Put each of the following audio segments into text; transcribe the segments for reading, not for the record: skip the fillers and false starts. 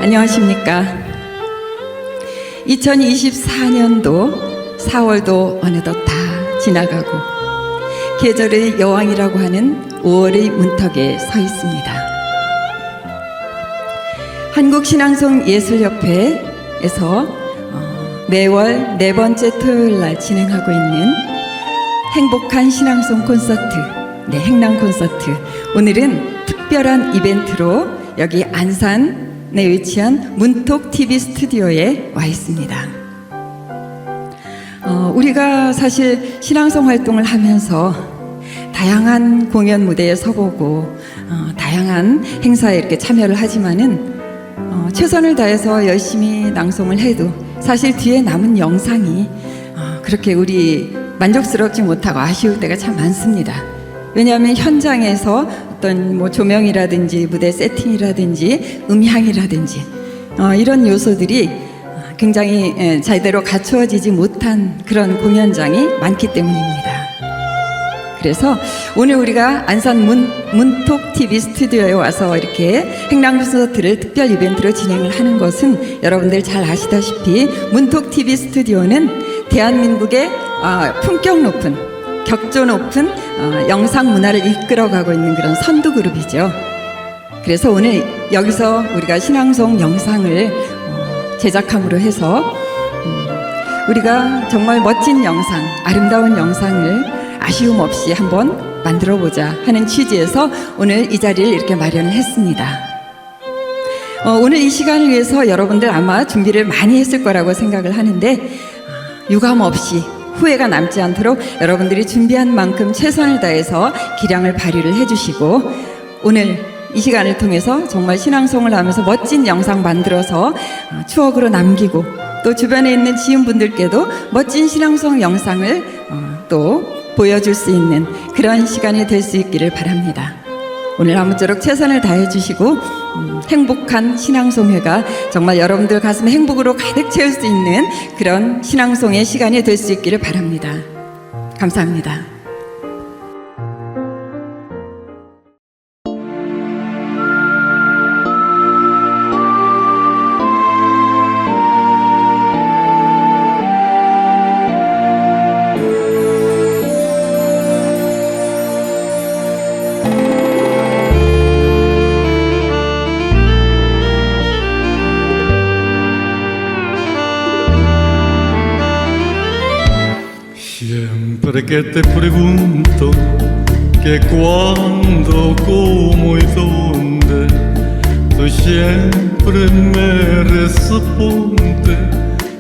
안녕하십니까. 2024년도 4월도 어느덧 다 지나가고 계절의 여왕이라고 하는 5월의 문턱에 서 있습니다. 한국신앙송예술협회에서 매월 4번째 토요일날 진행하고 있는 행복한 신앙송 콘서트, 행랑 콘서트. 오늘은 특별한 이벤트로 여기 안산에 위치한 문톡 TV 스튜디오에 와 있습니다. 우리가 사실 신앙송 활동을 하면서 다양한 공연 무대에 서보고 다양한 행사에 이렇게 참여를 하지만은 최선을 다해서 열심히 낭송을 해도 사실 뒤에 남은 영상이 그렇게 우리 만족스럽지 못하고 아쉬울 때가 참 많습니다. 왜냐하면 현장에서 어떤 조명이라든지 무대 세팅이라든지 음향이라든지 이런 요소들이 굉장히 제대로 갖추어지지 못한 그런 공연장이 많기 때문입니다. 그래서 오늘 우리가 안산 문톡 TV 스튜디오에 와서 이렇게 행랑 콘서트를 특별 이벤트로 진행을 하는 것은 여러분들 잘 아시다시피 문톡 TV 스튜디오는 대한민국의 품격 높은, 격조 높은 영상 문화를 이끌어가고 있는 그런 선두 그룹이죠. 그래서 오늘 여기서 우리가 신앙송 영상을 제작함으로 해서 우리가 정말 멋진 영상, 아름다운 영상을 아쉬움 없이 한번 만들어보자 하는 취지에서 오늘 이 자리를 이렇게 마련을 했습니다. 오늘 이 시간을 위해서 여러분들 아마 준비를 많이 했을 거라고 생각을 하는데 유감 없이 후회가 남지 않도록 여러분들이 준비한 만큼 최선을 다해서 기량을 발휘를 해주시고 오늘 이 시간을 통해서 정말 신앙송을 하면서 멋진 영상 만들어서 추억으로 남기고 또 주변에 있는 지인분들께도 멋진 신앙송 영상을 또 보여줄 수 있는 그런 시간이 될 수 있기를 바랍니다. 오늘 아무쪼록 최선을 다해 주시고 행복한 신앙송회가 정말 여러분들 가슴에 행복으로 가득 채울 수 있는 그런 신앙송의 시간이 될 수 있기를 바랍니다. 감사합니다. Siempre que te pregunto que cuándo, cómo y dónde, tú siempre me respondes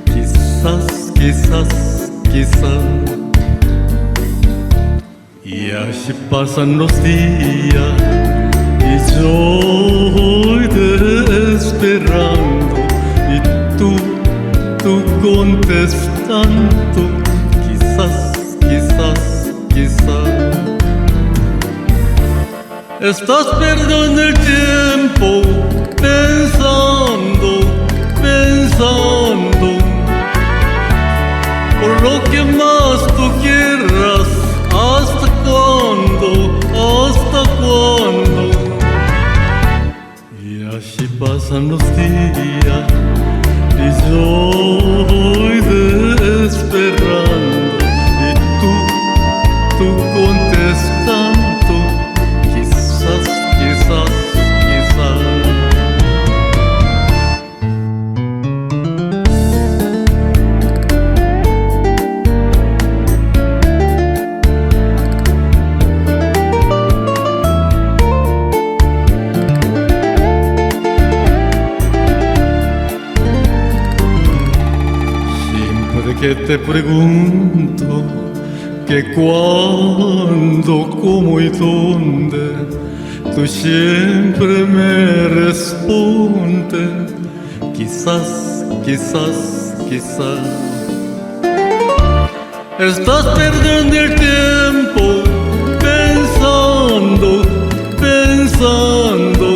quizás, quizás, quizás. Y así pasan los días y yo voy esperando y tú contestando quizás, quizás, quizás. Estás perdiendo el tiempo pensando, pensando por lo que más tú quieras. ¿Hasta cuándo? ¿Hasta cuándo? Y así pasan los días y yo voy esperando y tú contestando quizás, quizás, quizás. Que te pregunto que cuándo, cómo y dónde, tú siempre me respondes quizás, quizás, quizás. Estás perdiendo el tiempo pensando, pensando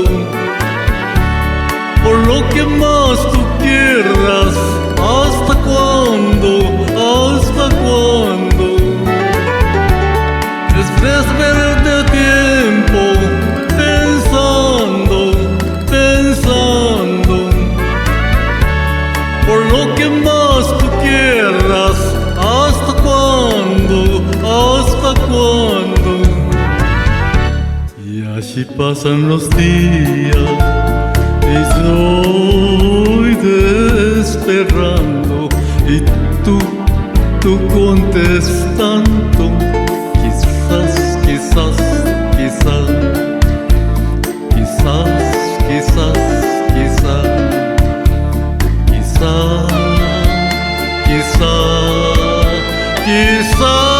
por lo que más tú quieras. ¿Hasta cuándo? ¿Hasta cuándo? Estás perdiendo tiempo pensando, pensando así pasan los días y estoy esperando y tú contestando. Quizás, quizás, quizás, quizás, quizás, quizás, quizás, quizás, quizás.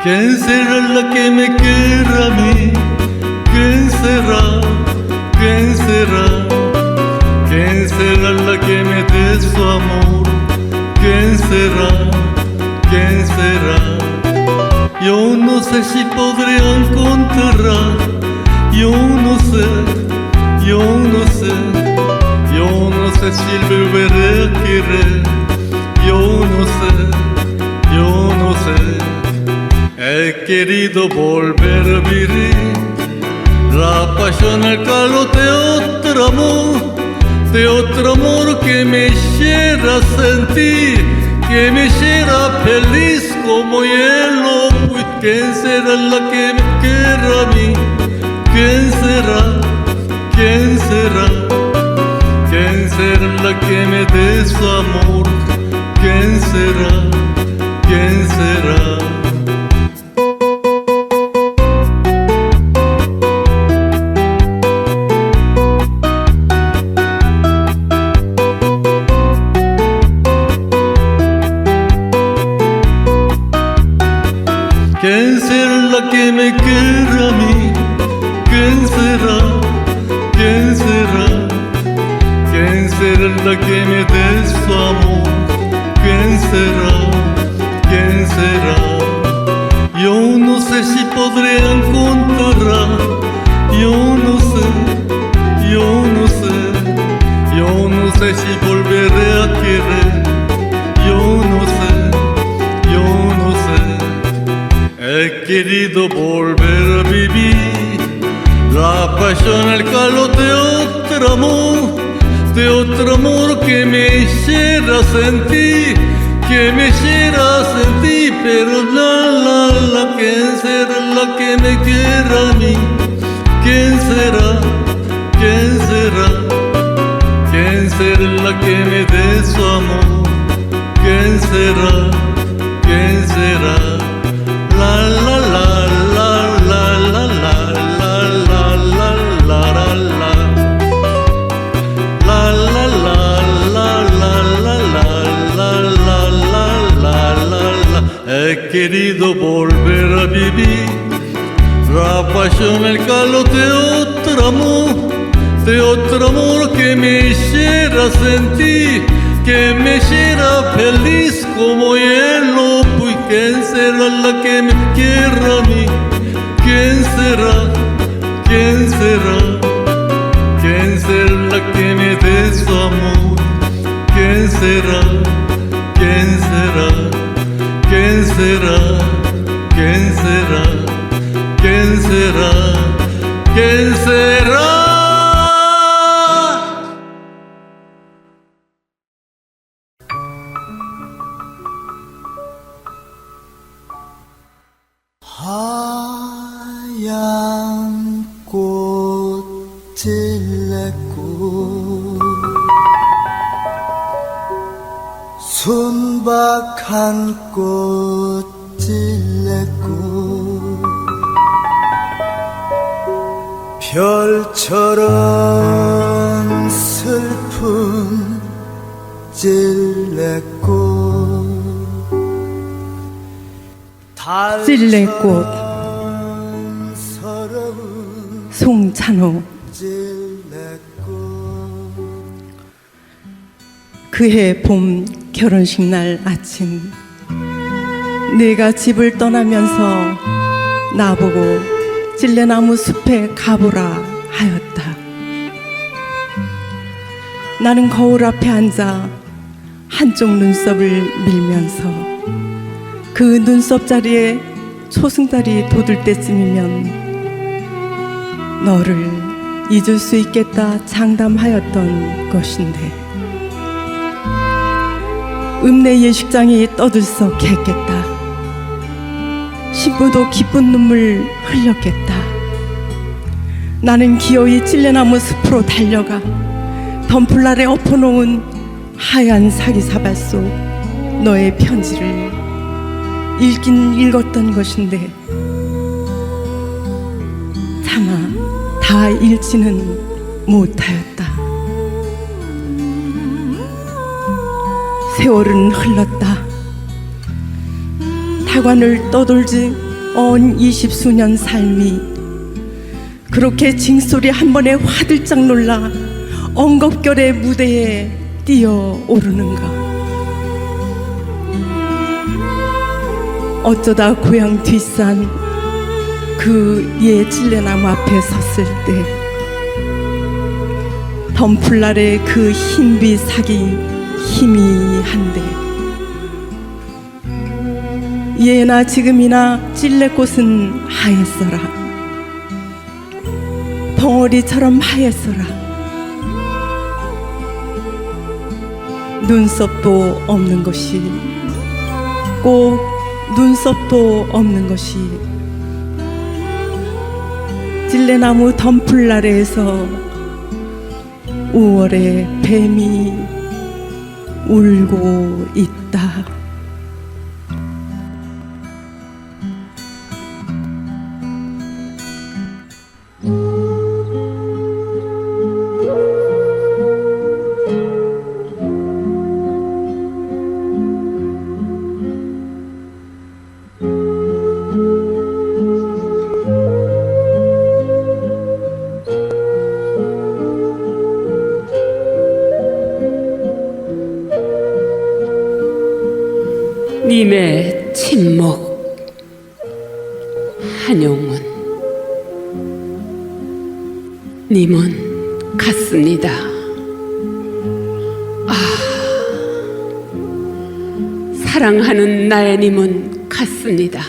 ¿Quién será la que me quiera a mí? ¿Quién será? ¿Quién será? ¿Quién será la que me dé su amor? ¿Quién será? ¿Quién será? Yo no sé si podré encontrar. Yo no sé, yo no sé. Yo no sé si volveré a querer. Yo no sé, yo no sé. He querido volver a vivir la pasión, el calor de otro amor que me hiciera sentir, que me hiciera feliz como hielo. ¿Quién será la que me quiera a mí? ¿Quién será? ¿Quién será? ¿Quién será la que me dé su amor? ¿Quién será? ¿Quién será? ¿Quién será la que me quiera a mí? ¿Quién será? ¿Quién será? ¿Quién será la que me dé su amor? ¿Quién será? ¿Quién será? Yo no sé si podré encontrar. Yo no sé, yo no sé. Yo no sé si volveré a querer. Yo no sé, yo no sé. He querido volver a vivir la pasión, el calor de otro amor que me hiciera sentir, que me hiciera sentir. Pero ¿quién será la que me quiera a mí? ¿Quién será? ¿Quién será? ¿Quién será la que me dé su amor? ¿Quién será? ¿Quién será? La la la la la la la la la la la la la la la la la la la. He querido volver a vivir la pasión, el calor de otro amor que me hiciera sentir, que me hiciera feliz como hielo. ¿Quién será la que me quiera a mí? ¿Quién será? ¿Quién será? ¿Quién será la que me dé su amor? ¿Quién será? ¿Quién será? ¿Quién será? ¿Quién será? ¿Quién será? ¿Quién será? 하얀 꽃을 맺고 순박한 꽃을 맺고 별처럼 슬픈 찔레꽃 찔레꽃 송찬호. 그해 봄 결혼식 날 아침, 내가 집을 떠나면서 나보고 찔레나무 숲에 가보라 하였다. 나는 거울 앞에 앉아 한쪽 눈썹을 밀면서 그 눈썹 자리에 초승달이 돋을 때쯤이면 너를 잊을 수 있겠다 장담하였던 것인데 읍내 예식장이 떠들썩했겠다. 신부도 기쁜 눈물 흘렸겠다. 나는 기어이 찔레나무 숲으로 달려가 덤플날에 엎어놓은 하얀 사기사발 속 너의 편지를 읽긴 읽었던 것인데 차마 다 읽지는 못하였다. 세월은 흘렀다. 타관을 떠돌지 언 20수년 삶이 그렇게 징소리 한 번에 화들짝 놀라 엉겁결의 무대에 뛰어오르는가. 어쩌다 고향 뒷산 그 옛 찔레나무 앞에 섰을 때 덤플날의 그 흰빛 sak이 희미한데 예나 지금이나 찔레꽃은 하였어라. 덩어리처럼 하였어라. 눈썹도 없는 것이 꼭 눈썹도 없는 것이 찔레나무 덤플 아래에서 5월의 뱀이 울고 있다. 님의 침묵. 한용운. 님은 같습니다. 사랑하는 나의 님은 같습니다.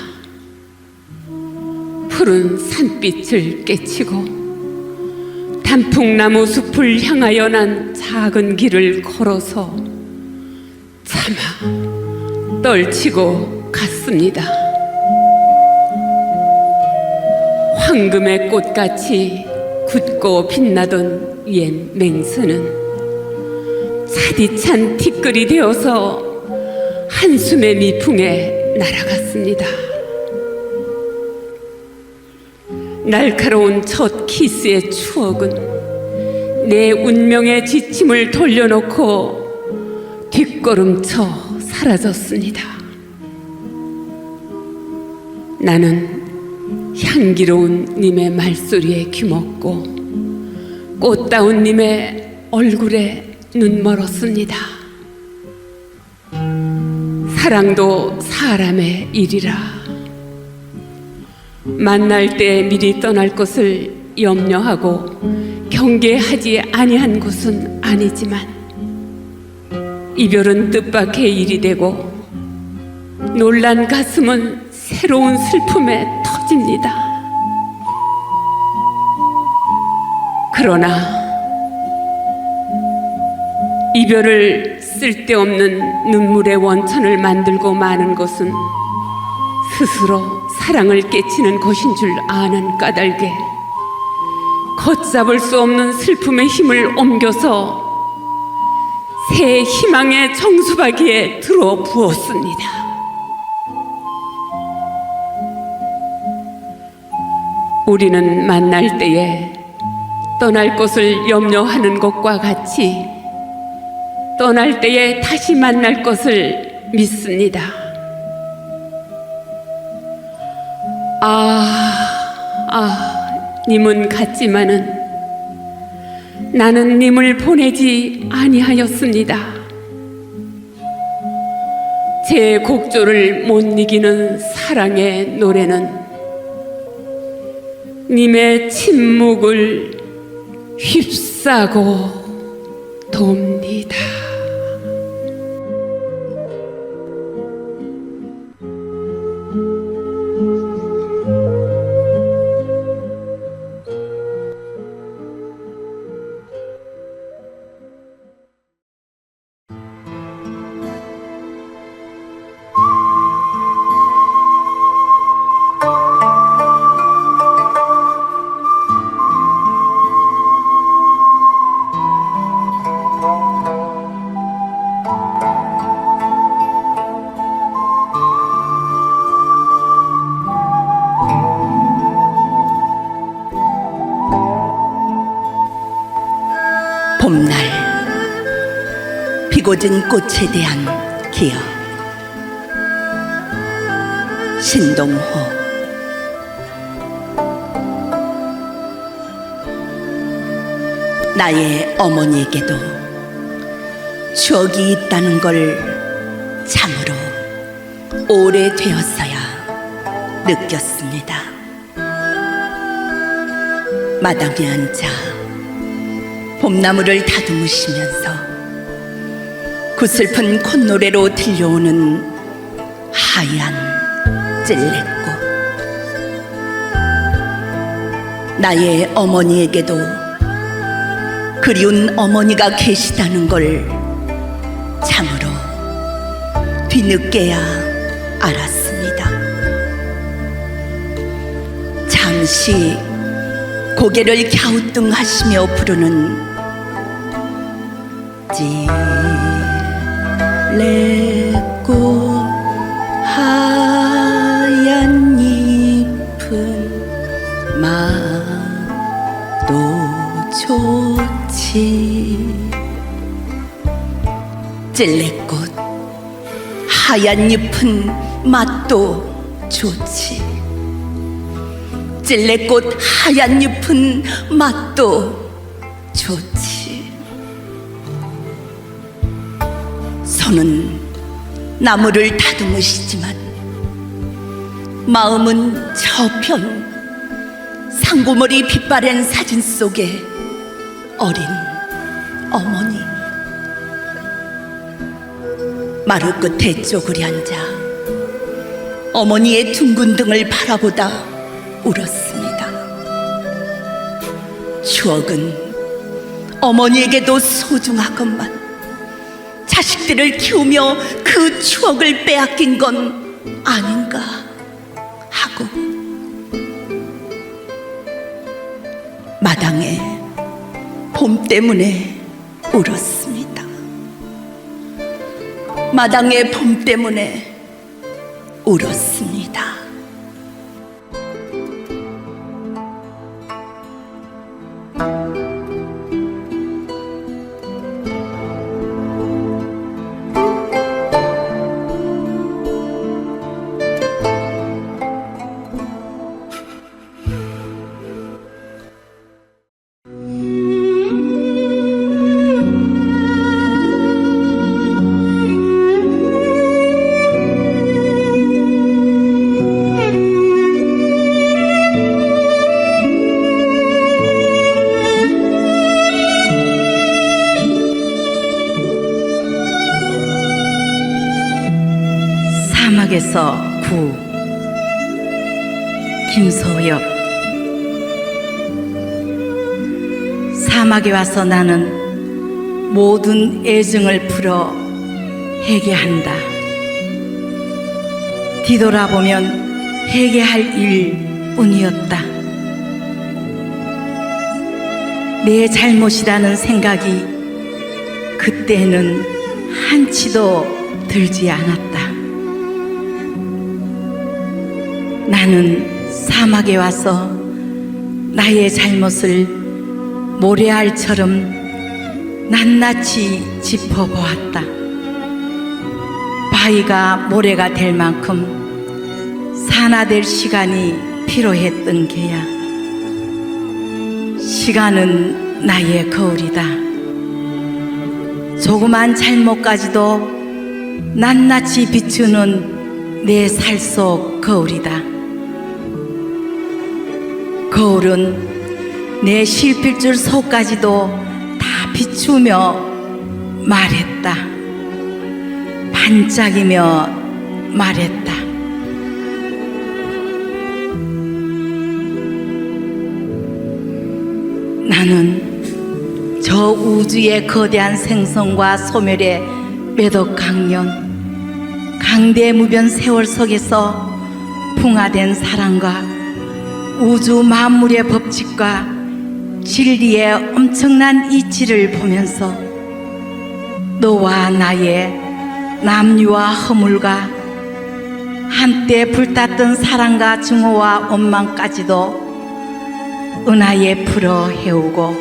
푸른 산빛을 깨치고 단풍나무 숲을 향하여 난 작은 길을 걸어서 차마 떨치고 갔습니다. 황금의 꽃같이 굳고 빛나던 옛 맹수는 차디찬 티끌이 되어서 한숨의 미풍에 날아갔습니다. 날카로운 첫 키스의 추억은 내 운명의 지침을 돌려놓고 뒷걸음쳐 사라졌습니다. 나는 향기로운 님의 말소리에 귀먹고 꽃다운 님의 얼굴에 눈멀었습니다. 사랑도 사람의 일이라. 만날 때 미리 떠날 것을 염려하고 경계하지 아니한 것은 아니지만 이별은 뜻밖의 일이 되고 놀란 가슴은 새로운 슬픔에 터집니다. 그러나 이별을 쓸데없는 눈물의 원천을 만들고 마는 것은 스스로 사랑을 깨치는 것인 줄 아는 까닭에 걷잡을 수 없는 슬픔의 힘을 옮겨서 새 희망의 정수박이에 들어 부었습니다. 우리는 만날 때에 떠날 것을 염려하는 것과 같이 떠날 때에 다시 만날 것을 믿습니다. 님은 같지만은 나는 님을 보내지 아니하였습니다. 제 곡조를 못 이기는 사랑의 노래는 님의 침묵을 휩싸고 돕니다. 봄날 비고진 꽃에 대한 기억. 신동호. 나의 어머니에게도 추억이 있다는 걸 참으로 오래되었어야 느꼈습니다. 마당에 앉아 봄나무를 다듬으시면서 구슬픈 콧노래로 들려오는 하얀 찔레꽃. 나의 어머니에게도 그리운 어머니가 계시다는 걸 참으로 뒤늦게야 알았습니다. 잠시 고개를 갸우뚱하시며 부르는 찔레꽃 하얀 잎은 맛도 좋지. 찔레꽃 하얀 잎은 맛도 좋지. 찔레꽃 하얀 잎은 맛도 좋지. 손은 나무를 다듬으시지만 마음은 저편 상고머리 빛바랜 사진 속에 어린 어머니. 마루 끝에 쪼그려 앉아 어머니의 둥근 등을 바라보다 울었습니다. 추억은 어머니에게도 소중하건만 자식들을 키우며 그 추억을 빼앗긴 건 아닌가 하고 마당에 봄 때문에 울었습니다. 마당에 봄 때문에 울었습니다. 사막에서 구. 김소엽. 사막에 와서 나는 모든 애증을 풀어 회개한다. 뒤돌아보면 회개할 일뿐이었다. 내 잘못이라는 생각이 그때는 한치도 들지 않았다. 나는 사막에 와서 나의 잘못을 모래알처럼 낱낱이 짚어보았다. 바위가 모래가 될 만큼 산화될 시간이 필요했던 게야. 시간은 나의 거울이다. 조그만 잘못까지도 낱낱이 비추는 내 살 속 거울이다. 거울은 내 실필줄 속까지도 다 비추며 말했다. 반짝이며 말했다. 나는 저 우주의 거대한 생성과 소멸의 매덕 강연, 강대무변 세월 속에서 풍화된 사랑과 우주 만물의 법칙과 진리의 엄청난 이치를 보면서 너와 나의 남유와 허물과 한때 불탔던 사랑과 증오와 원망까지도 은하에 풀어 해오고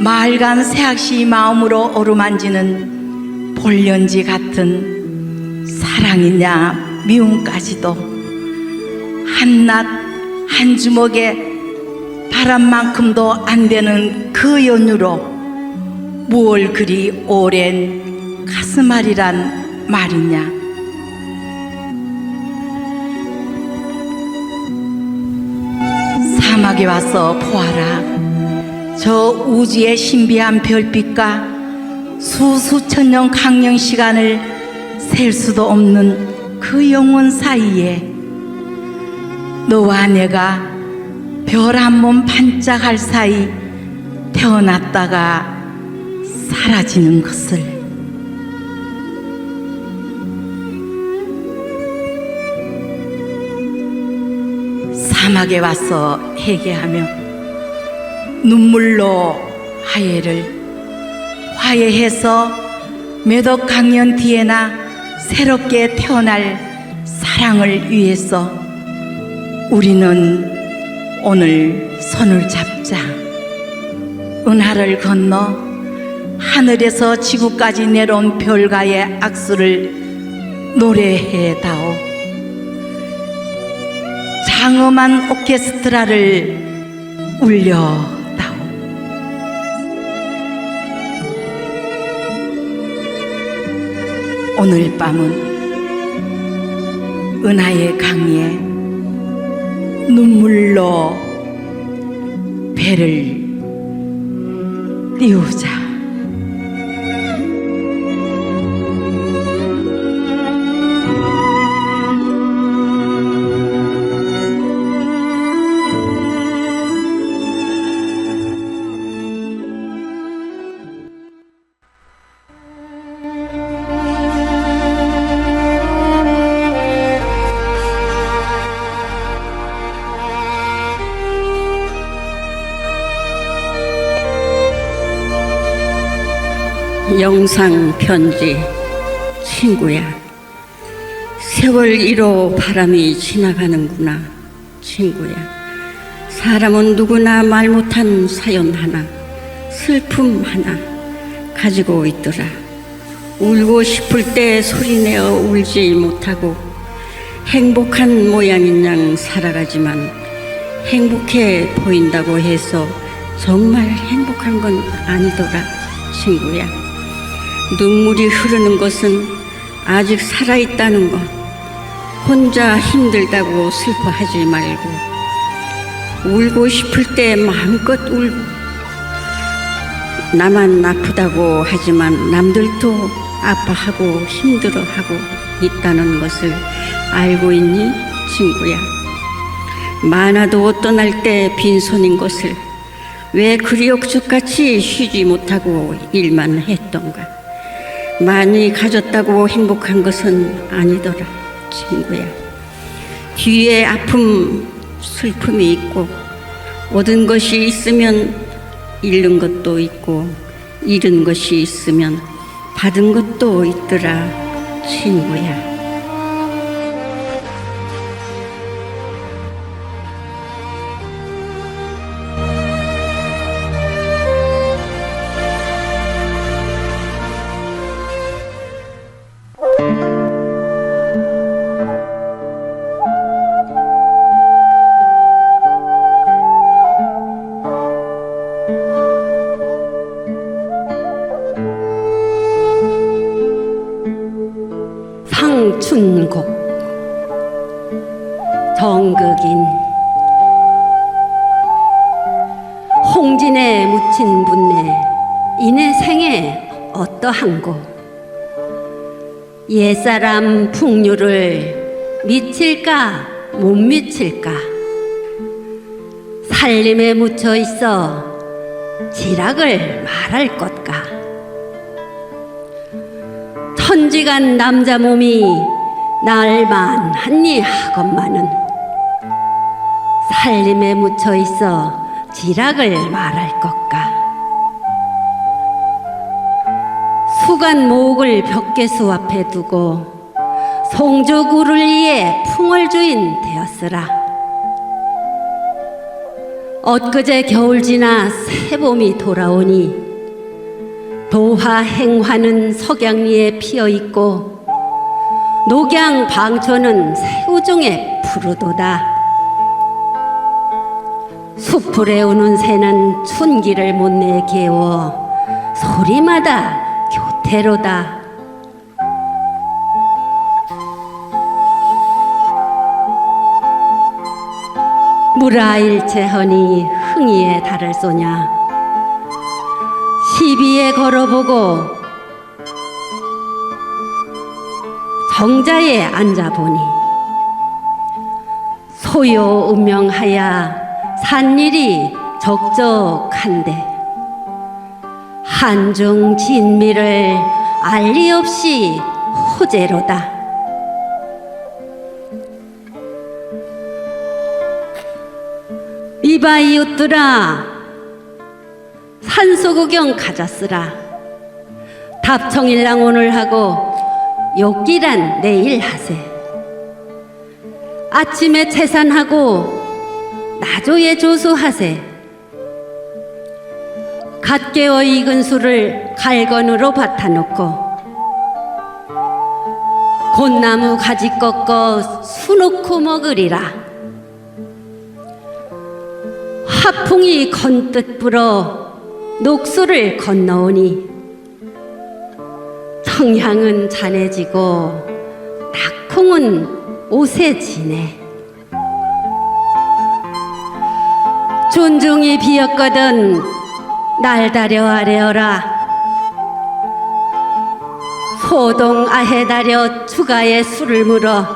맑은 새학시 마음으로 어루만지는 볼연지 같은 사랑이냐 미움까지도 한낱 한 주먹에 바람만큼도 안 되는 그 연유로 무얼 그리 오랜 가슴앓이란 말이냐. 사막에 와서 보아라. 저 우주의 신비한 별빛과 수수천 년 강령 시간을 셀 수도 없는 그 영혼 사이에 너와 내가 별 한 번 반짝할 사이 태어났다가 사라지는 것을 사막에 와서 회개하며 눈물로 화해해서 몇억 강년 뒤에나 새롭게 태어날 사랑을 위해서 우리는 오늘 손을 잡자. 은하를 건너 하늘에서 지구까지 내려온 별과의 악수를 노래해다오. 장엄한 오케스트라를 울려다오. 오늘 밤은 은하의 강에 눈물로 배를 띄우자. 영상 편지. 친구야, 세월 이로 바람이 지나가는구나. 친구야, 사람은 누구나 말 못한 사연 하나, 슬픔 하나 가지고 있더라. 울고 싶을 때 소리내어 울지 못하고 행복한 모양인 양 살아가지만 행복해 보인다고 해서 정말 행복한 건 아니더라. 친구야, 눈물이 흐르는 것은 아직 살아있다는 것. 혼자 힘들다고 슬퍼하지 말고 울고 싶을 때 마음껏 울고, 나만 아프다고 하지만 남들도 아파하고 힘들어하고 있다는 것을 알고 있니? 친구야, 많아도 떠날 때 빈손인 것을 왜 그리 억척같이 쉬지 못하고 일만 했던가. 많이 가졌다고 행복한 것은 아니더라. 친구야, 뒤에 아픔, 슬픔이 있고, 얻은 것이 있으면 잃는 것도 있고, 잃은 것이 있으면 받은 것도 있더라. 친구야. 황춘곡. 정극인. 홍진에 묻힌 분내 이내 생에 어떠한고. 옛사람 풍류를 미칠까 못 미칠까. 살림에 묻혀 있어 지락을 말할 것까. 천지간 남자 몸이 날만 한니 하건만은 살림에 묻혀 있어 지락을 말할 것까. 수간 목을 벽계수 앞에 두고 송조구를 위해 풍월주인 되었으라. 엊그제 겨울 지나 새봄이 돌아오니 도화 행화는 석양리에 피어있고 녹양 방초는 새우종에 푸르도다. 숲풀에 우는 새는 춘기를 못 내 개워 소리마다 교태로다. 무라일체허니 흥이에 달을 쏘냐. 시비에 걸어보고 정자에 앉아보니 소요 운명하야 산일이 적적한데 한중 진미를 알리 없이 호재로다. 이봐 이웃들아, 산소 구경 가자쓰라. 답청일랑 오늘 하고 욕기란 내일 하세. 아침에 채산하고 나조에 조수하세. 갓 깨어 익은 술을 갈건으로 밭아놓고 곤나무 가지 꺾어 수놓고 먹으리라. 하풍이 건뜻 불어 녹수를 건너오니 청향은 잔해지고 낙콩은 옷에 지네. 존중이 비었거든 날다려 아래어라. 소동 아해다려 추가에 술을 물어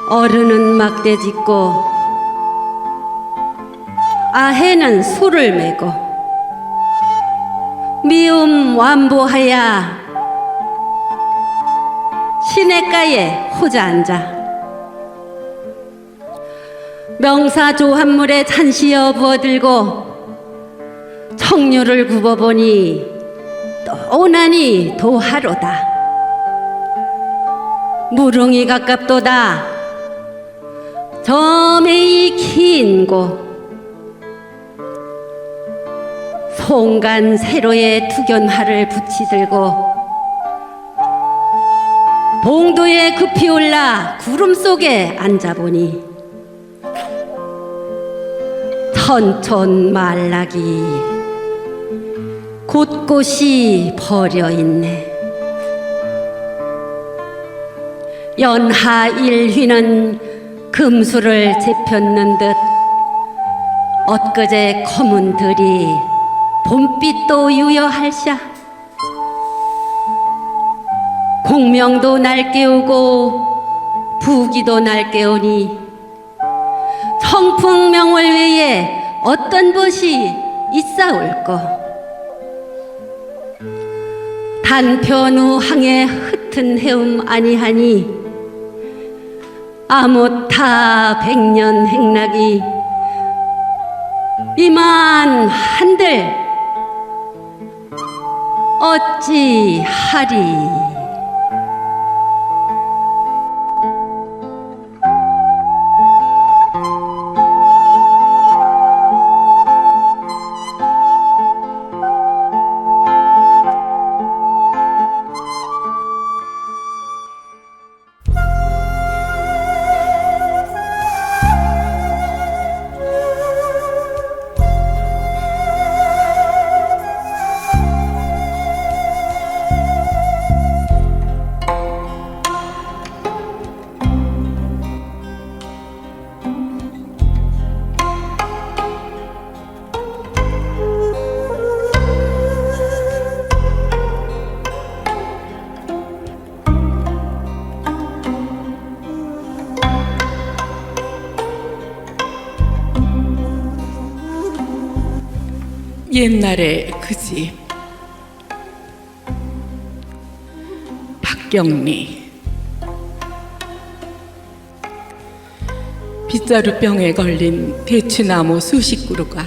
어른은 막대 짚고 아해는 술을 메고 미움 완보하야 시냇가에 호자 앉아 명사 조한물에 잔시어 부어들고 청류를 굽어보니 또 오나니 도하로다. 무릉이 가깝도다. 저매이 긴고 송간 세로에 투견화를 붙이들고 봉도에 급히 올라 구름 속에 앉아보니 천촌 말락이 곳곳이 버려있네. 연하 일휘는 금수를 재폈는 듯 엊그제 검은 들이 봄빛도 유여할샤. 공명도 날 깨우고 부기도 날 깨우니 청풍명월 외에 어떤 것이 있사올꼬. 단편우항에 흩은 해움 아니하니 아모타 백년 행락이 이만 한들 어찌하리. 옛날에 그 집 박경리 빗자루병에 걸린 대추나무 수십 그루가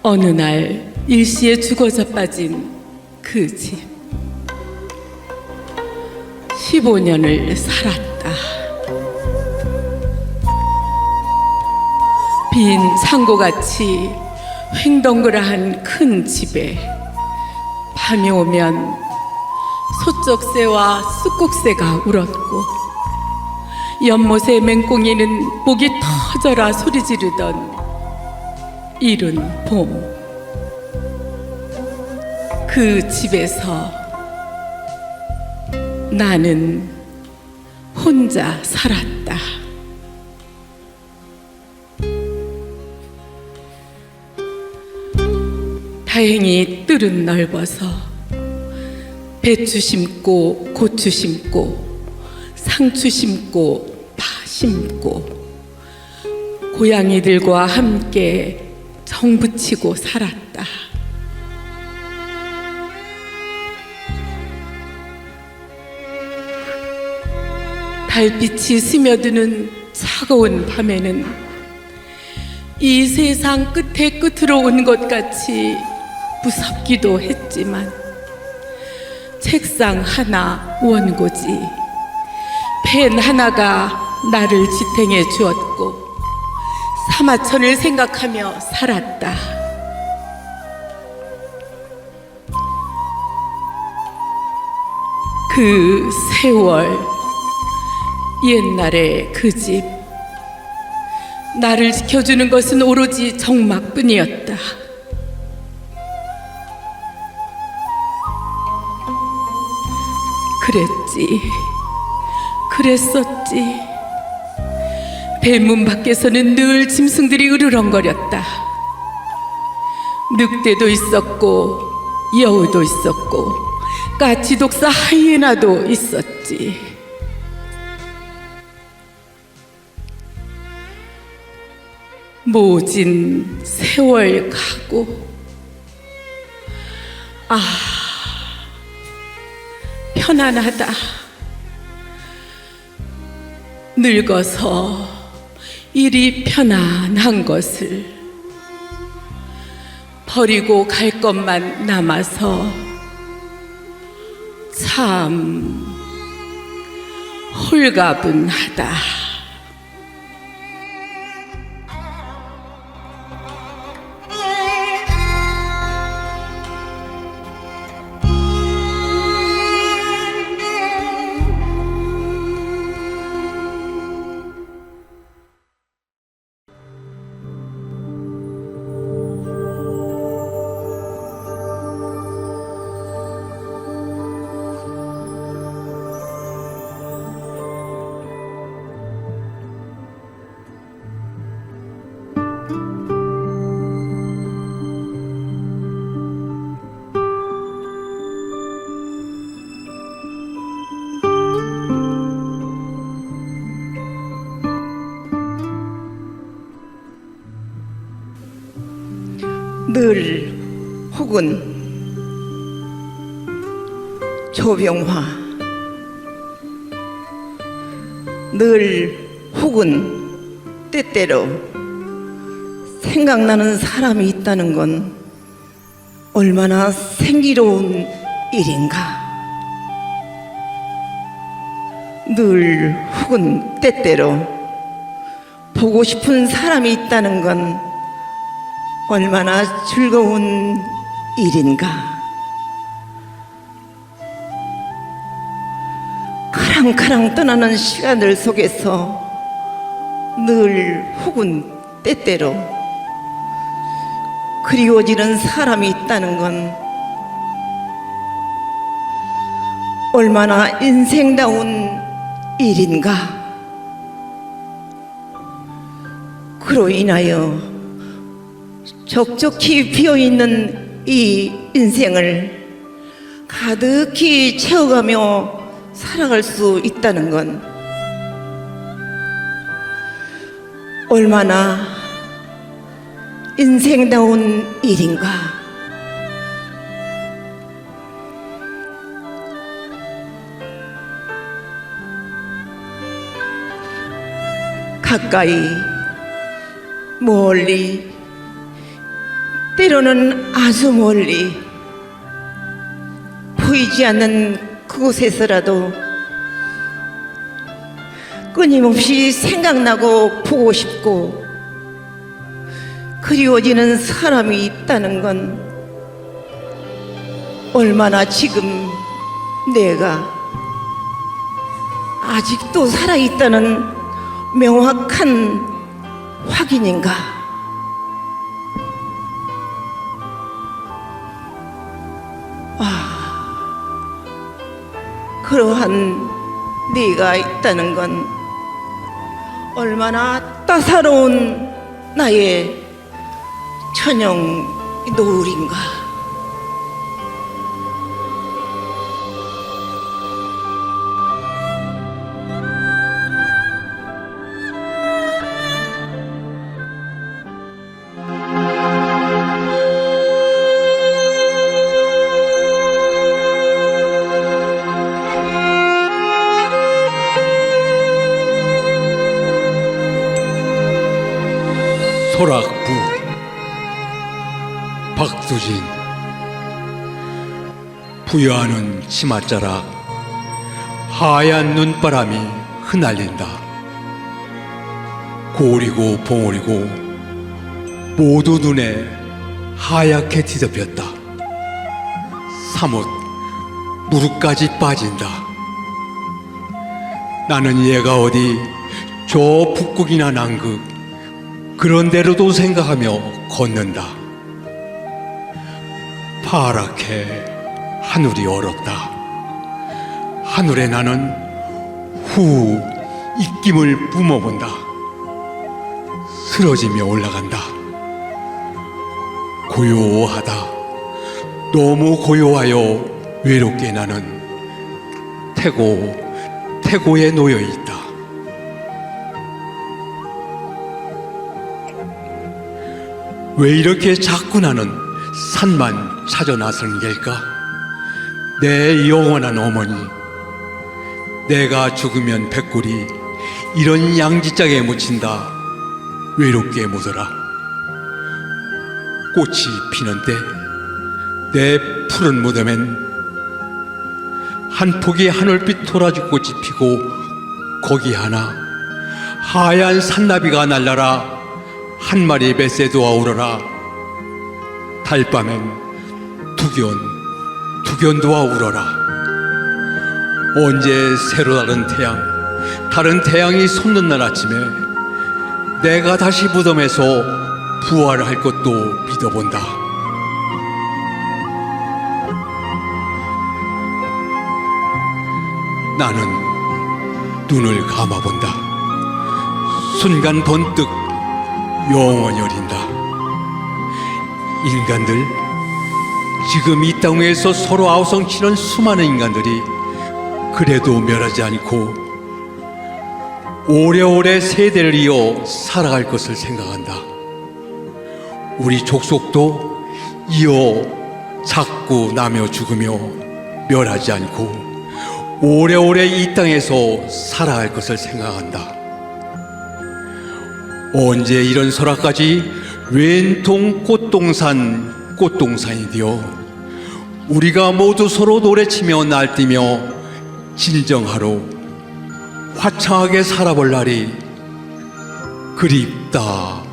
어느 날 일시에 죽어져 빠진 그 집. 15년을 살았다. 빈 창고같이 횡덩그러한 큰 집에 밤이 오면 소쩍새와 쑥국새가 울었고 연못의 맹꽁이는 목이 터져라 소리 지르던 이른 봄. 그 집에서 나는 혼자 살았다. 다행히 뜰은 넓어서 배추 심고 고추 심고 상추 심고 파 심고 고양이들과 함께 정붙이고 살았다. 달빛이 스며드는 차가운 밤에는 이 세상 끝에 끝으로 온 것 같이 무섭기도 했지만 책상 하나 원고지 펜 하나가 나를 지탱해 주었고 사마천을 생각하며 살았다. 그 세월, 옛날의 그 집, 나를 지켜주는 것은 오로지 정막뿐이었다. 그랬지, 그랬었지. 대문 밖에서는 늘 짐승들이 으르렁거렸다. 늑대도 있었고 여우도 있었고 까치독사 하이에나도 있었지. 모진 세월 가고 편안하다. 늙어서 이리 편안한 것을 버리고 갈 것만 남아서 참 홀가분하다. 늘 혹은 조병화, 늘 혹은 때때로 생각나는 사람이 있다는 건 얼마나 생기로운 일인가. 늘 혹은 때때로 보고 싶은 사람이 있다는 건 얼마나 즐거운 일인가. 카랑카랑 떠나는 시간들 속에서 늘 혹은 때때로 그리워지는 사람이 있다는 건 얼마나 인생다운 일인가. 그로 인하여 촉촉히 피어있는 이 인생을 가득히 채워가며 살아갈 수 있다는 건 얼마나 인생다운 일인가. 가까이 멀리 때로는 아주 멀리 보이지 않는 그곳에서라도 끊임없이 생각나고 보고 싶고 그리워지는 사람이 있다는 건 얼마나 지금 내가 아직도 살아있다는 명확한 확인인가? 그러한 네가 있다는 건 얼마나 따사로운 나의 천영 노을인가? 소락부 박수진 부여하는 치맛자락 하얀 눈바람이 흩날린다. 고리고 봉오리고 모두 눈에 하얗게 뒤덮였다. 사뭇 무릎까지 빠진다. 나는 얘가 어디 저 북극이나 남극 그런 데로도 생각하며 걷는다. 파랗게 하늘이 얼었다. 하늘에 나는 후 입김을 뿜어본다. 쓰러지며 올라간다. 고요하다. 너무 고요하여 외롭게 나는 태고에 놓여 있다. 왜 이렇게 자꾸 나는 산만 찾아 나서는 걸까? 내 영원한 어머니, 내가 죽으면 백골이 이런 양지장에 묻힌다. 외롭게 묻어라. 꽃이 피는 때 내 푸른 무덤엔 한 폭의 하늘빛 도라지 꽃이 피고 거기 하나 하얀 산나비가 날라라. 한 마리 뱃새도와 울어라. 달밤엔 두견도와 울어라. 언제 새로 다른 태양이 솟는 날 아침에 내가 다시 무덤에서 부활할 것도 믿어본다. 나는 눈을 감아본다. 순간 번뜩 영원히 어린다. 인간들, 지금 이 땅 위에서 서로 아우성치는 수많은 인간들이 그래도 멸하지 않고 오래오래 세대를 이어 살아갈 것을 생각한다. 우리 족속도 이어 자꾸 나며 죽으며 멸하지 않고 오래오래 이 땅에서 살아갈 것을 생각한다. 언제 이런 설화까지 왼통 꽃동산이 되어 우리가 모두 서로 노래치며 날뛰며 진정하러 화창하게 살아볼 날이 그립다.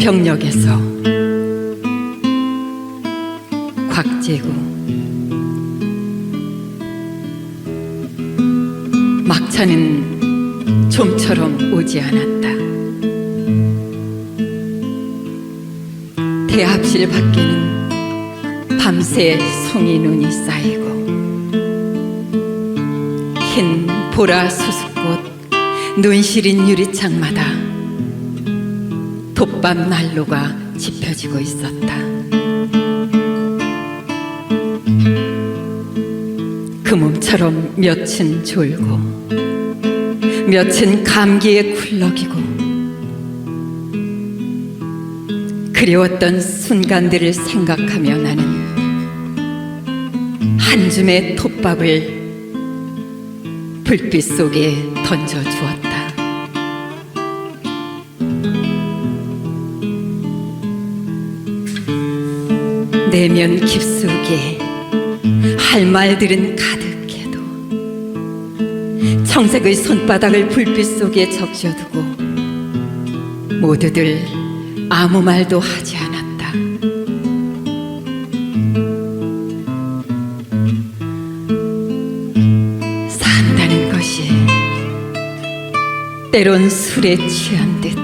사평역에서 곽재구 막차는 좀처럼 오지 않았다. 대합실 밖에는 밤새 송이 눈이 쌓이고 흰 보라 수수꽃 눈 시린 유리창마다 돛밥 난로가 지펴지고 있었다. 그 몸처럼 몇은 졸고 몇은 감기에 굴러기고 그리웠던 순간들을 생각하며 나는 한 줌의 톱밥을 불빛 속에 던져주었다. 내면 깊숙이 할 말들은 가득해도 청색의 손바닥을 불빛 속에 적셔두고 모두들 아무 말도 하지 않았다. 산다는 것이 때론 술에 취한 듯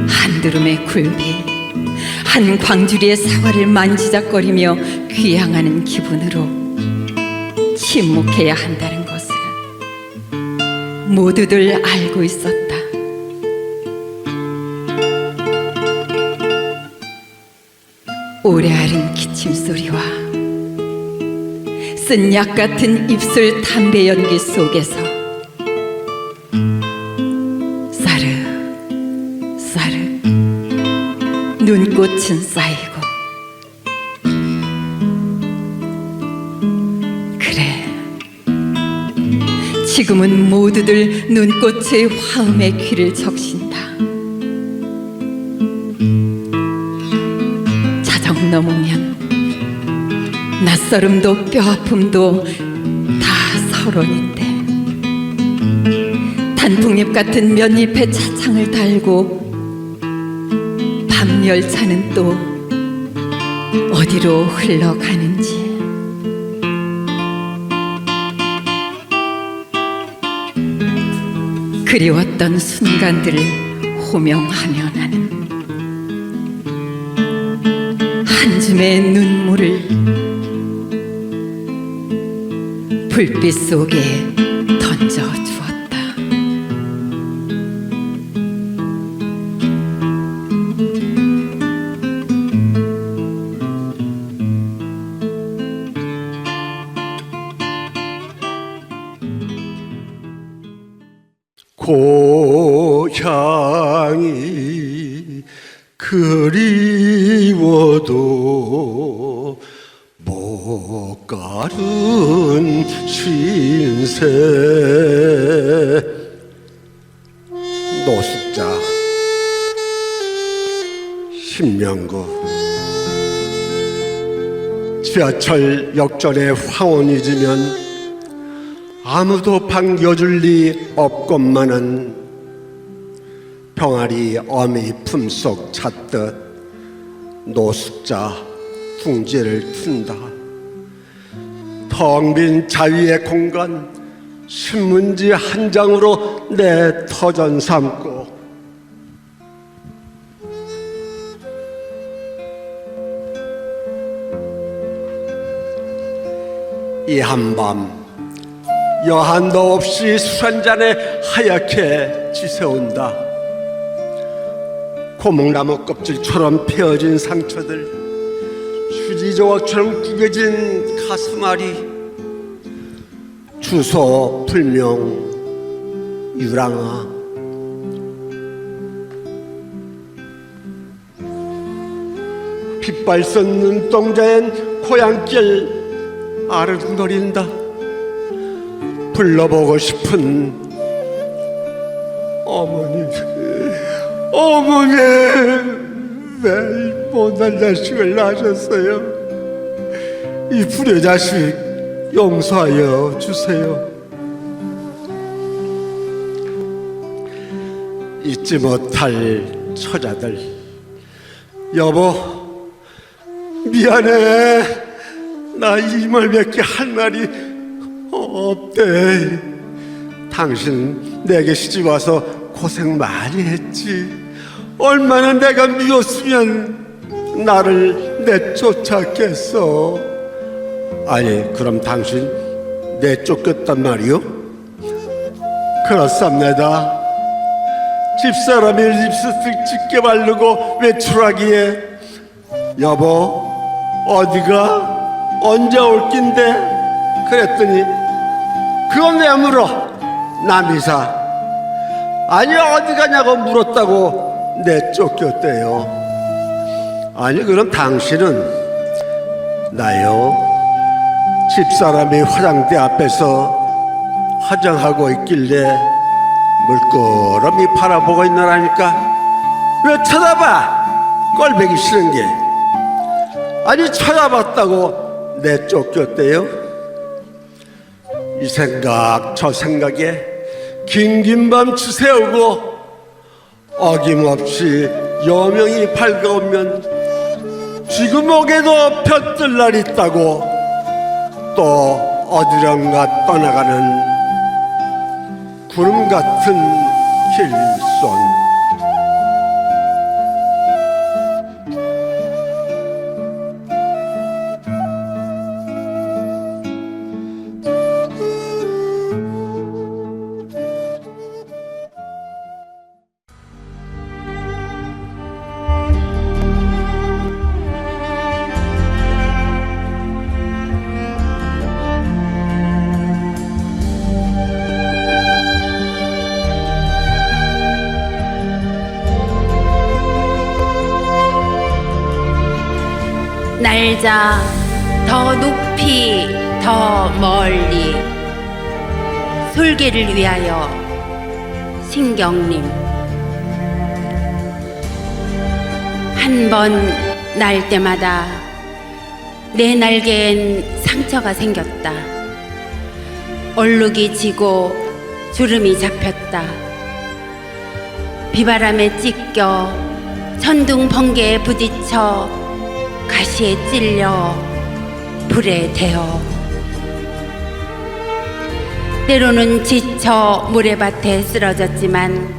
한두름의 굴비 한 광주리의 사과를 만지작거리며 귀향하는 기분으로 침묵해야 한다는 것을 모두들 알고 있었다. 오래 앓은 기침 소리와 쓴 약 같은 입술 담배 연기 속에서 싸르 눈꽃은 쌓이고 그래 지금은 모두들 눈꽃의 화음에 귀를 적신다. 자정 넘으면 낯설음도 뼈아픔도 다 서론인데 단풍잎 같은 면잎에 차창을 달고 밤 열차는 또 어디로 흘러가는지 그리웠던 순간들을 호명하며 나는 한 줌의 눈물을 불빛 속에 던져주었다. 고향이 그리워도 못 가는 신세 노숙자 신명구 지하철 역전에 황혼이 지면 아무도 반겨줄 리 없건만은 병아리 어미 품속 찾듯 노숙자 둥지를 튼다. 텅 빈 자위의 공간 신문지 한 장으로 내 터전 삼고 이 한밤 여한도 없이 술 한잔에 하얗게 지새운다. 고목나무 껍질처럼 베어진 상처들, 휴지 조각처럼 구겨진 가슴앓이, 주소 불명 유랑아. 빗발선 눈동자엔 고향길 아르둥거린다. 불러보고 싶은 어머니, 어머니 왜 이 못난 자식을 낳으셨어요? 이 불효자식 용서하여 주세요. 잊지 못할 처자들, 여보 미안해. 나 이 말밖에 할 말이 없대. 당신 내게 시집 와서 고생 많이 했지. 얼마나 내가 미웠으면 나를 내쫓았겠어. 아니 그럼 당신 내쫓겼단 말이요? 그렇습니다. 집사람이 립스틱 짙게 바르고 외출하기에 여보 어디가? 언제 올 낀데? 그랬더니 그건 왜 물어? 남이사 아니 어디 가냐고 물었다고 내쫓겼대요. 아니 그럼 당신은 나요 집사람이 화장대 앞에서 화장하고 있길래 물끄러미 바라보고 있느라니까 왜 쳐다봐? 꼴보기 싫은 게 아니 쳐다봤다고 내쫓겼대요. 이 생각 저 생각에 긴긴 밤 추세우고 어김없이 여명이 밝아오면 쥐구멍에도 볕들 날 있다고 또 어디론가 떠나가는 구름 같은 길손. 날자 더 높이 더 멀리 솔개를 위하여 신경림. 한 번 날 때마다 내 날개엔 상처가 생겼다. 얼룩이 지고 주름이 잡혔다. 비바람에 찢겨 천둥 번개에 부딪혀 가시에 찔려 불에 데어 때로는 지쳐 모래밭에 쓰러졌지만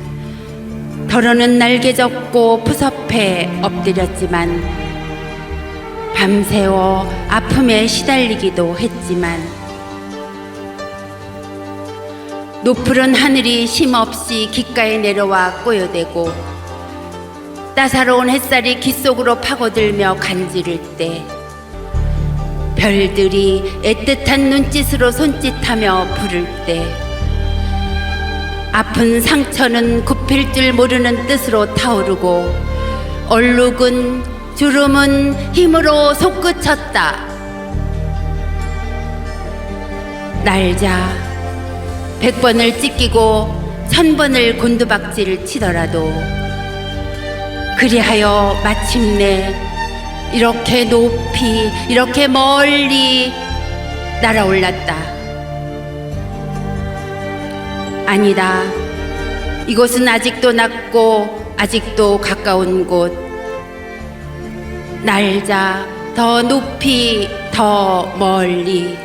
더러는 날개 젓고 푸섭해 엎드렸지만 밤새워 아픔에 시달리기도 했지만 노푸른 하늘이 쉼없이 귓가에 내려와 꼬여대고 따사로운 햇살이 귀 속으로 파고들며 간지를 때 별들이 애틋한 눈짓으로 손짓하며 부를 때 아픈 상처는 굽힐 줄 모르는 뜻으로 타오르고 얼룩은 주름은 힘으로 솟구쳤다. 날자 100번을 찢기고 1000번을 곤두박질을 치더라도 그리하여 마침내 이렇게 높이 이렇게 멀리 날아올랐다. 아니다. 이곳은 아직도 낮고 아직도 가까운 곳. 날자 더 높이 더 멀리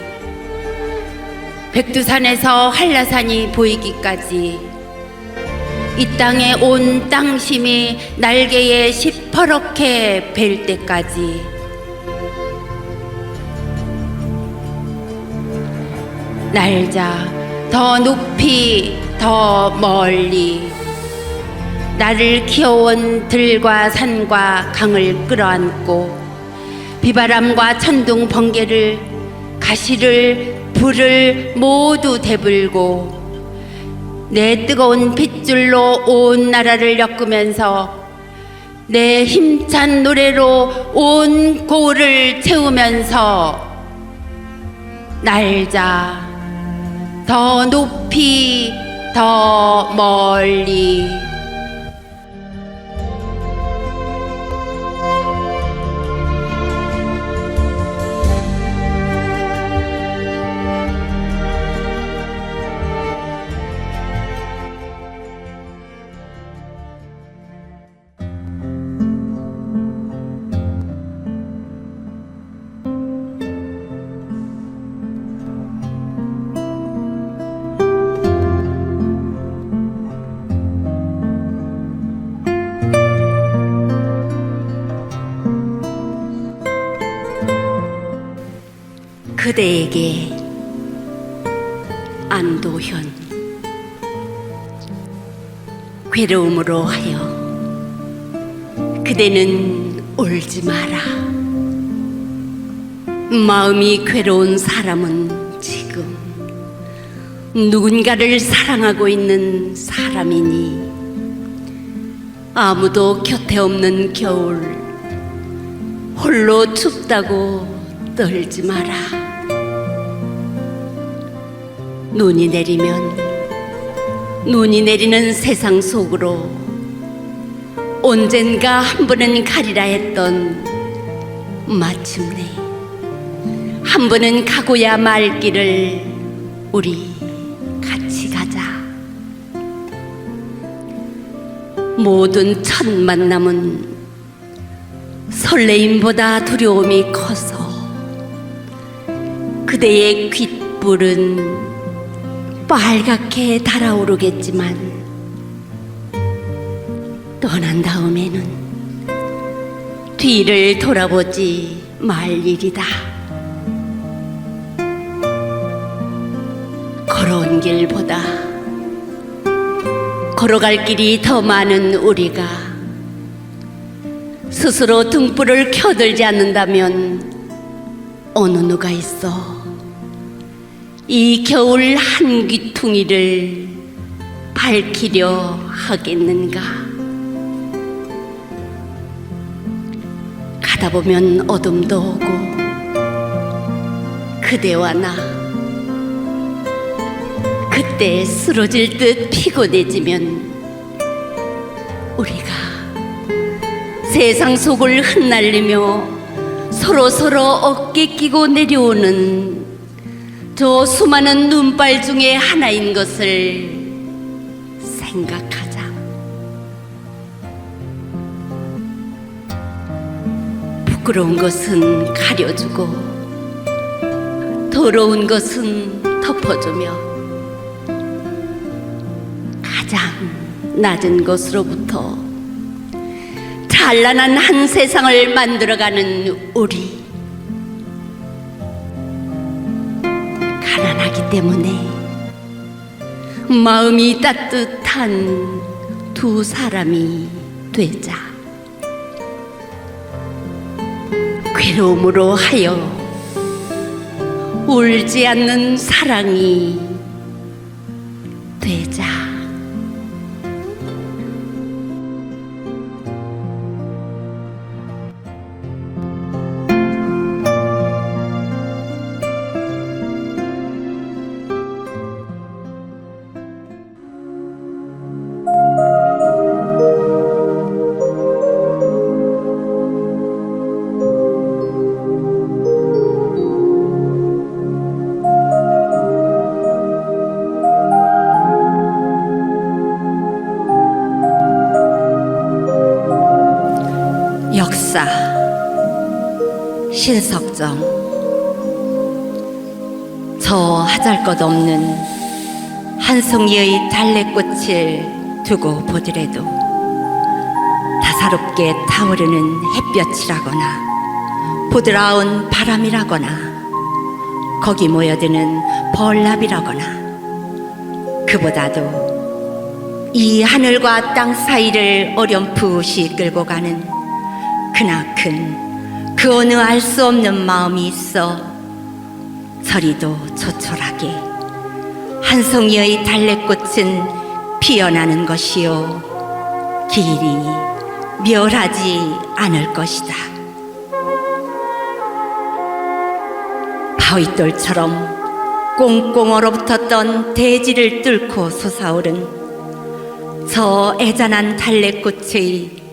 백두산에서 한라산이 보이기까지 이 땅에 온 땅심이 날개에 시퍼렇게 뵐 때까지 날자 더 높이 더 멀리 나를 키워온 들과 산과 강을 끌어안고 비바람과 천둥 번개를 가시를 불을 모두 대불고 내 뜨거운 핏줄로 온 나라를 엮으면서 내 힘찬 노래로 온 고을을 채우면서 날자 더 높이 더 멀리 그대에게 안도현. 괴로움으로 하여 그대는 울지 마라. 마음이 괴로운 사람은 지금 누군가를 사랑하고 있는 사람이니 아무도 곁에 없는 겨울 홀로 춥다고 떨지 마라. 눈이 내리는 세상 속으로 언젠가 한 번은 가리라 했던 마침내 한 번은 가고야 말 길을 우리 같이 가자. 모든 첫 만남은 설레임보다 두려움이 커서 그대의 귓불은 빨갛게 달아오르겠지만 떠난 다음에는 뒤를 돌아보지 말 일이다. 걸어온 길보다 걸어갈 길이 더 많은 우리가 스스로 등불을 켜들지 않는다면 어느 누가 있어 이 겨울 한 귀퉁이를 밝히려 하겠는가. 가다 보면 어둠도 오고 그대와 나 그때 쓰러질 듯 피곤해지면 우리가 세상 속을 흩날리며 서로 어깨 끼고 내려오는 저 수많은 눈발 중에 하나인 것을 생각하자. 부끄러운 것은 가려주고 더러운 것은 덮어주며 가장 낮은 것으로부터 찬란한 한 세상을 만들어가는 우리. 가난하기 때문에 마음이 따뜻한 두 사람이 되자. 괴로움으로 하여 울지 않는 사랑이 되자. 역사 신석정. 저 하잘것없는 한 송이의 달래꽃을 두고 보더라도 다사롭게 타오르는 햇볕이라거나 부드러운 바람이라거나 거기 모여드는 벌나비라거나 그보다도 이 하늘과 땅 사이를 어렴풋이 끌고 가는 크나큰 그 어느 알 수 없는 마음이 있어 저리도 조촐하게 한 송이의 달래꽃은 피어나는 것이요 길이 멸하지 않을 것이다. 바위돌처럼 꽁꽁 얼어붙었던 대지를 뚫고 솟아오른 저 애잔한 달래꽃의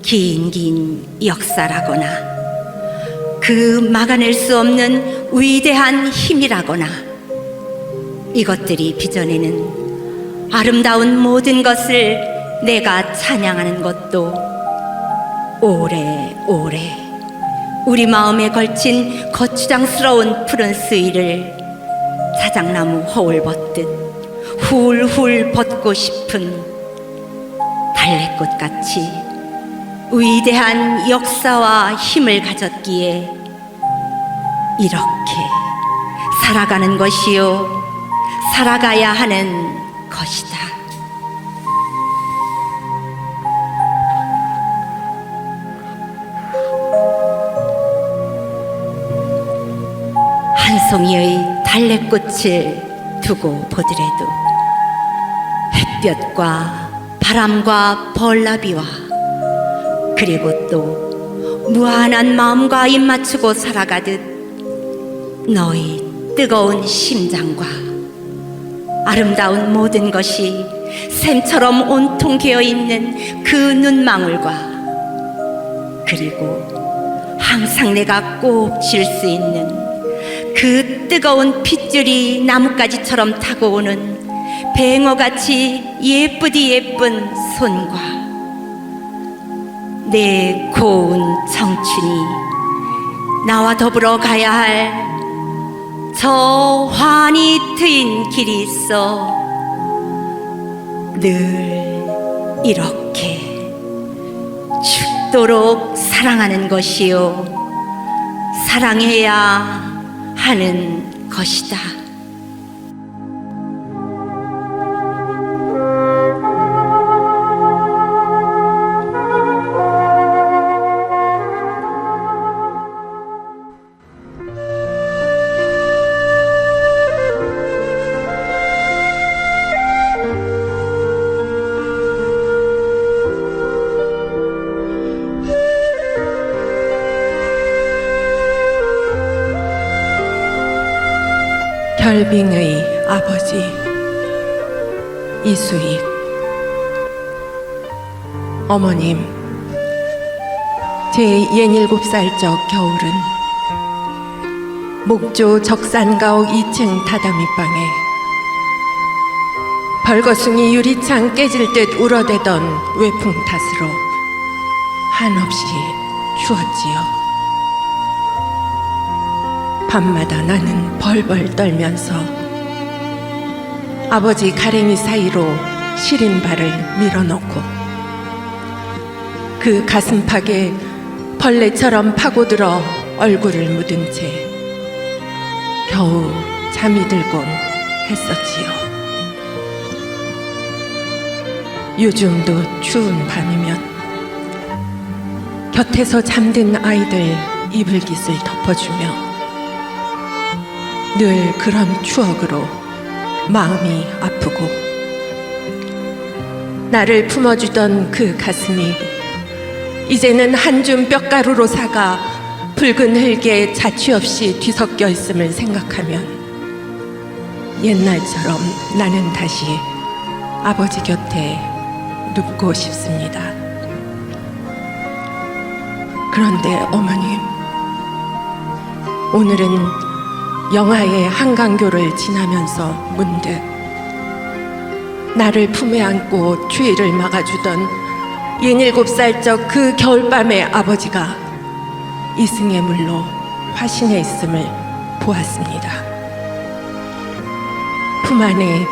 긴 역사라거나 그 막아낼 수 없는 위대한 힘이라거나 이것들이 빚어내는 아름다운 모든 것을 내가 찬양하는 것도 오래오래 우리 마음에 걸친 거추장스러운 푸른 수위를 자작나무 허울 벗듯 훌훌 벗고 싶은 달래꽃같이 위대한 역사와 힘을 가졌기에 이렇게 살아가는 것이요 살아가야 하는 것이다. 송이의 달래꽃을 두고 보더라도 햇볕과 바람과 벌나비와 그리고 또 무한한 마음과 입 맞추고 살아가듯 너의 뜨거운 심장과 아름다운 모든 것이 샘처럼 온통 개어 있는 그 눈망울과 그리고 항상 내가 꼭 쥘 수 있는 그 뜨거운 핏줄이 나뭇가지처럼 타고 오는 뱅어같이 예쁘디 예쁜 손과 내 고운 청춘이 나와 더불어 가야 할 저 환히 트인 길이 있어 늘 이렇게 죽도록 사랑하는 것이요 사랑해야 하는 것이다. 결빙의 아버지 이수익. 어머님, 제 67살적 겨울은 목조 적산가옥 2층 다다미방에 벌거숭이 유리창 깨질 듯 울어대던 외풍 탓으로 한없이 추웠지요. 밤마다 나는 벌벌 떨면서 아버지 가랭이 사이로 시린 발을 밀어넣고 그 가슴팍에 벌레처럼 파고들어 얼굴을 묻은 채 겨우 잠이 들곤 했었지요. 요즘도 추운 밤이면 곁에서 잠든 아이들 이불깃을 덮어주며 늘 그런 추억으로 마음이 아프고 나를 품어주던 그 가슴이 이제는 한 줌 뼈가루로 사가 붉은 흙에 자취 없이 뒤섞여 있음을 생각하면 옛날처럼 나는 다시 아버지 곁에 눕고 싶습니다. 그런데 어머님, 오늘은 영하의 한강교를 지나면서 문득 나를 품에 안고 추위를 막아주던 67살적 그 겨울밤의 아버지가 이승의 물로 화신해 있음을 보았습니다. 품 안에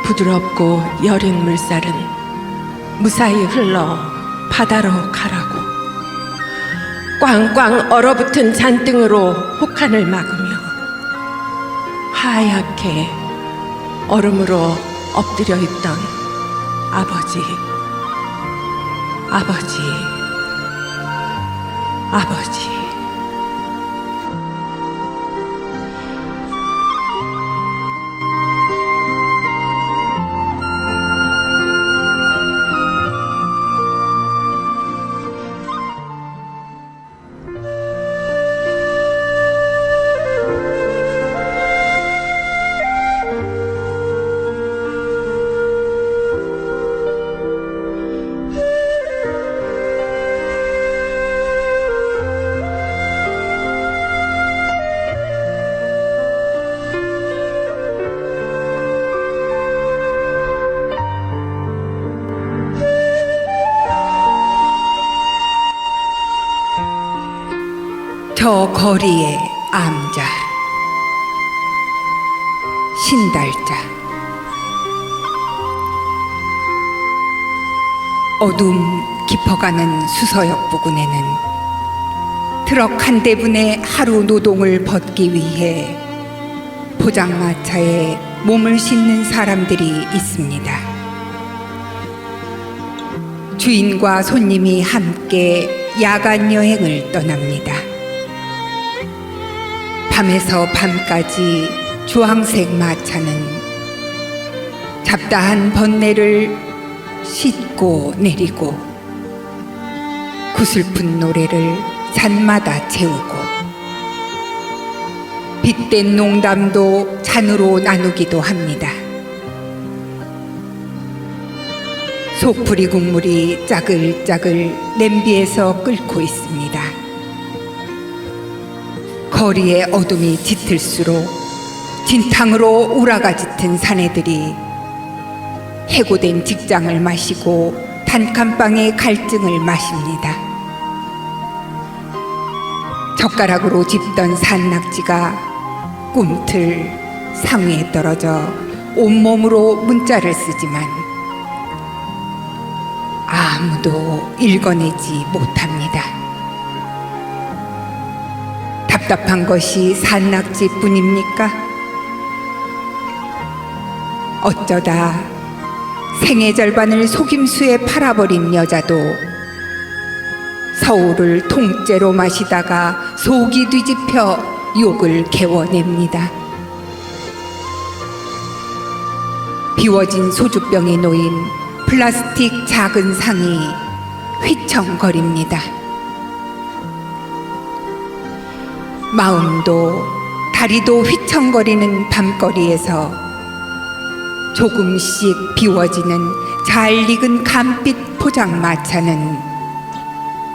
부드럽고 여린 물살은 무사히 흘러 바다로 가라고 꽝꽝 얼어붙은 잔등으로 혹한을 막으며 하얗게 얼음으로 엎드려 있던 아버지, 아버지, 아버지. 저 거리의 암자 신달자 어둠 깊어가는 수서역 부근에는 트럭 한 대분의 하루 노동을 벗기 위해 포장마차에 몸을 싣는 사람들이 있습니다. 주인과 손님이 함께 야간 여행을 떠납니다. 밤에서 밤까지 주황색 마차는 잡다한 번뇌를 싣고 내리고 구슬픈 노래를 산마다 채우고 빗댄 농담도 잔으로 나누기도 합니다. 속풀이 국물이 짜글짜글 냄비에서 끓고 있습니다. 거리의 어둠이 짙을수록 진탕으로 우라가 짙은 사내들이 해고된 직장을 마시고 단칸방의 갈증을 마십니다. 젓가락으로 집던 산낙지가 꿈틀 상위에 떨어져 온몸으로 문자를 쓰지만 아무도 읽어내지 못합니다. 답답한 것이 산낙지뿐입니까? 어쩌다 생애 절반을 속임수에 팔아버린 여자도 서울을 통째로 마시다가 속이 뒤집혀 욕을 개워냅니다. 비워진 소주병에 놓인 플라스틱 작은 상이 휘청거립니다. 마음도 다리도 휘청거리는 밤거리에서 조금씩 비워지는 잘 익은 감빛 포장마차는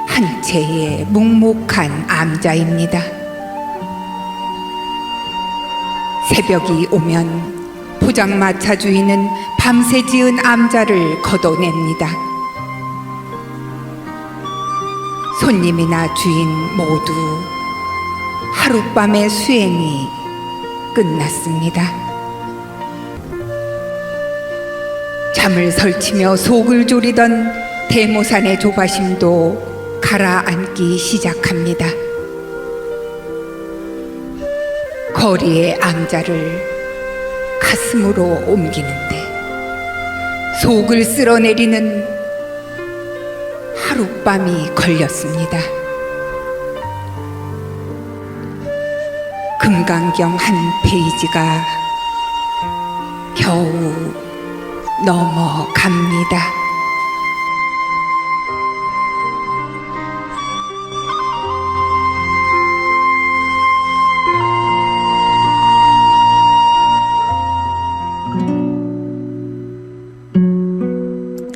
한 채의 묵묵한 암자입니다. 새벽이 오면 포장마차 주인은 밤새 지은 암자를 걷어냅니다. 손님이나 주인 모두 하룻밤의 수행이 끝났습니다. 잠을 설치며 속을 졸이던 대모산의 조바심도 가라앉기 시작합니다. 거리의 암자를 가슴으로 옮기는데 속을 쓸어내리는 하룻밤이 걸렸습니다. 금강경 한 페이지가 겨우 넘어갑니다.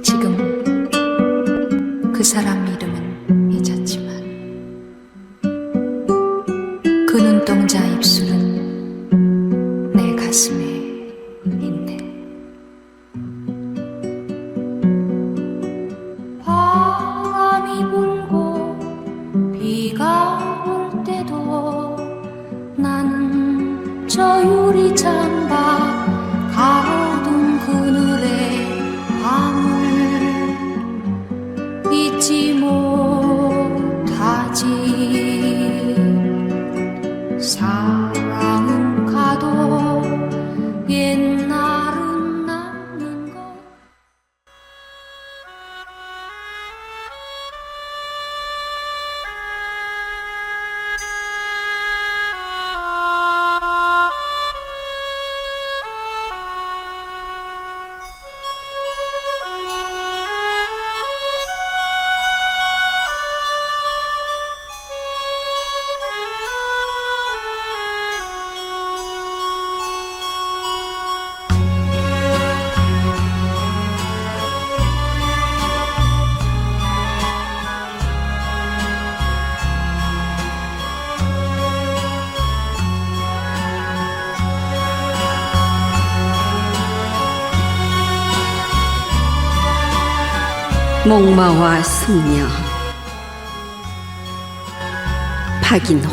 지금 그 사람 이름은 잊었지만 그 눈동자 입술은 내 가슴에 있네. 바람이 불고 비가 올 때도 나는 저 유리 창밖 가로등 그늘에 밤을 잊지 못하지. 사랑은 가도 옛날은 남는 것. 목마와 숙녀 박인환.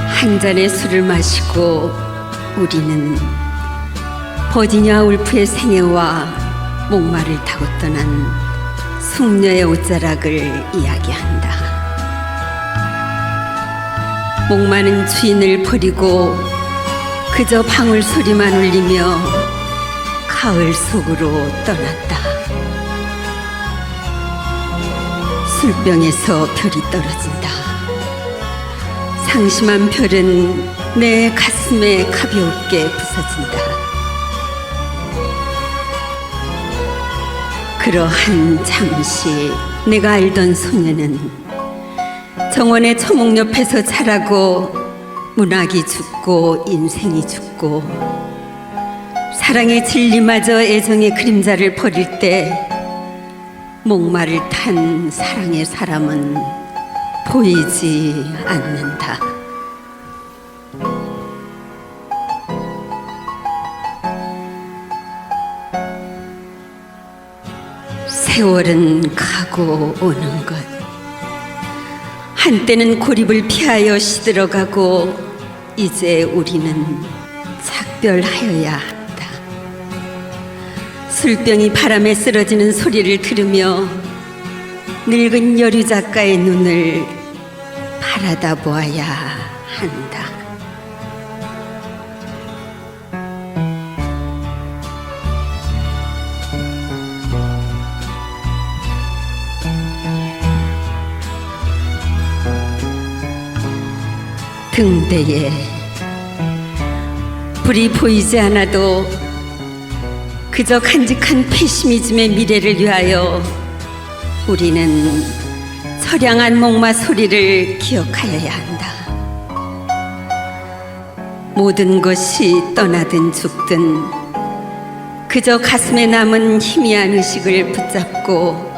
한 잔의 술을 마시고 우리는 버지니아 울프의 생애와 목마를 타고 떠난 숙녀의 옷자락을 이야기한다. 목마는 주인을 버리고 그저 방울 소리만 울리며 가을 속으로 떠났다. 술병에서 별이 떨어진다. 상심한 별은 내 가슴에 가볍게 부서진다. 그러한 잠시 내가 알던 소녀는 정원의 초목 옆에서 자라고 문학이 죽고 인생이 죽고 사랑의 진리마저 애정의 그림자를 버릴 때 목마를 탄 사랑의 사람은 보이지 않는다. 세월은 가고 오는 것. 한때는 고립을 피하여 시들어가고 이제 우리는 작별하여야 한다. 술병이 바람에 쓰러지는 소리를 들으며 늙은 여류 작가의 눈을 바라다 보아야 한다. 등대에 불이 보이지 않아도 그저 간직한 페시미즘의 미래를 위하여 우리는 처량한 목마 소리를 기억하여야 한다. 모든 것이 떠나든 죽든 그저 가슴에 남은 희미한 의식을 붙잡고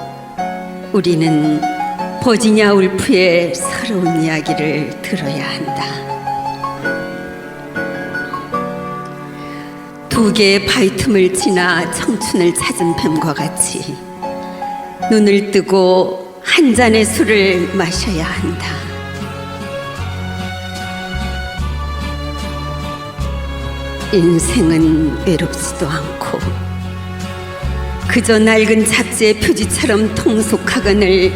우리는 버지니아 울프의 서러운 이야기를 들어야 한다. 두 개의 바위 틈을 지나 청춘을 찾은 뱀과 같이 눈을 뜨고 한 잔의 술을 마셔야 한다. 인생은 외롭지도 않고 그저 낡은 잡지의 표지처럼 통속하거늘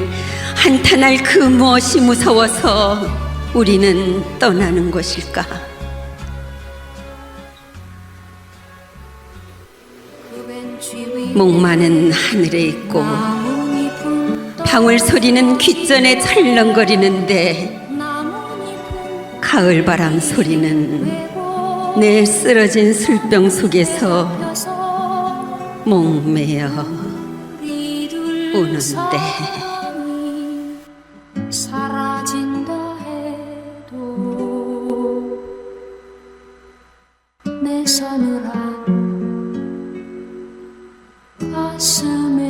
한탄할 그 무엇이 무서워서 우리는 떠나는 것일까? 목마는 하늘에 있고 방울 소리는 귓전에 철렁거리는데 가을 바람 소리는 내 쓰러진 술병 속에서 목매어 우는데 사라진다 해도 내 서늘한 가슴에